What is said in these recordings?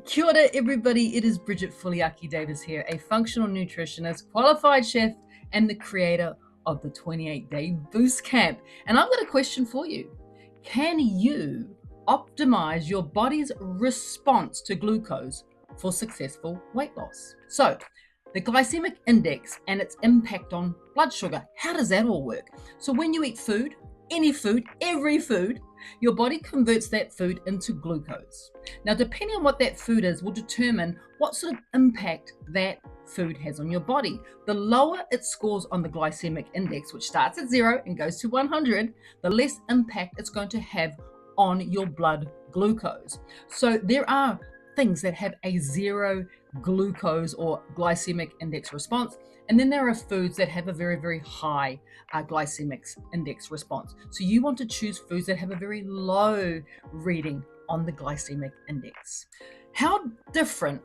Kia ora, everybody. It is Bridget Fuliaki Davis here, a functional nutritionist, qualified chef, and the creator of the 28-day Boost Camp. And I've got a question for you. Can you optimize your body's response to glucose for successful weight loss? So, the glycemic index and its impact on blood sugar, how does that all work? So when you eat food, any food, every food, your body converts that food into glucose. Now, depending on what that food is will determine what sort of impact that food has on your body. The lower it scores on the glycemic index, which starts at 0 and goes to 100, the less impact it's going to have on your blood glucose. So there are things that have a 0 glucose or glycemic index response, and then there are foods that have a very, very high glycemic index response. So you want to choose foods that have a very low reading on the glycemic index. How different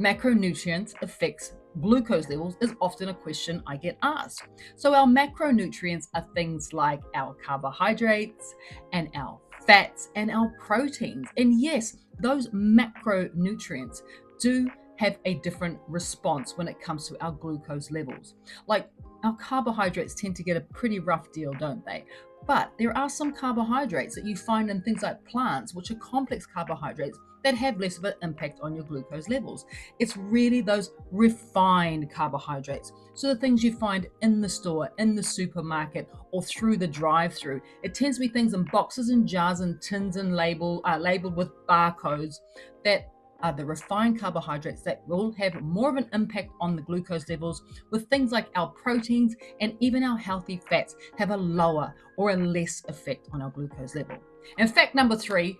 macronutrients affects glucose levels is often a question I get asked. So our macronutrients are things like our carbohydrates and our fats and our proteins. And yes, those macronutrients do have a different response when it comes to our glucose levels. Like our carbohydrates tend to get a pretty rough deal, don't they? But there are some carbohydrates that you find in things like plants, which are complex carbohydrates that have less of an impact on your glucose levels. It's really those refined carbohydrates. So the things you find in the store, in the supermarket, or through the drive-through. It tends to be things in boxes and jars and tins and labeled with barcodes that are the refined carbohydrates that will have more of an impact on the glucose levels, with things like our proteins and even our healthy fats have a lower or a less effect on our glucose level. And fact number 3,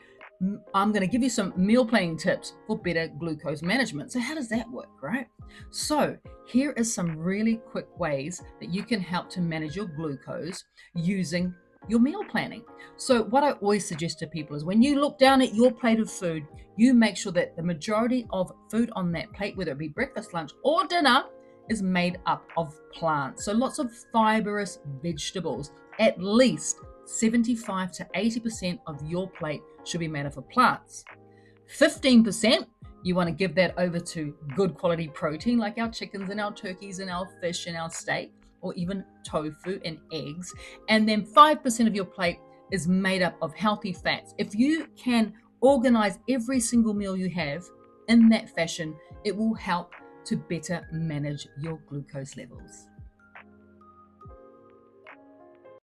I'm going to give you some meal planning tips for better glucose management. So how does that work, right? So here are some really quick ways that you can help to manage your glucose using your meal planning. So what I always suggest to people is when you look down at your plate of food, you make sure that the majority of food on that plate, whether it be breakfast, lunch, or dinner, is made up of plants. So lots of fibrous vegetables. At least 75 to 80% of your plate should be made up of plants. 15%, you want to give that over to good quality protein like our chickens and our turkeys and our fish and our steak, or even tofu and eggs. And then 5% of your plate is made up of healthy fats. If you can organize every single meal you have in that fashion, it will help to better manage your glucose levels.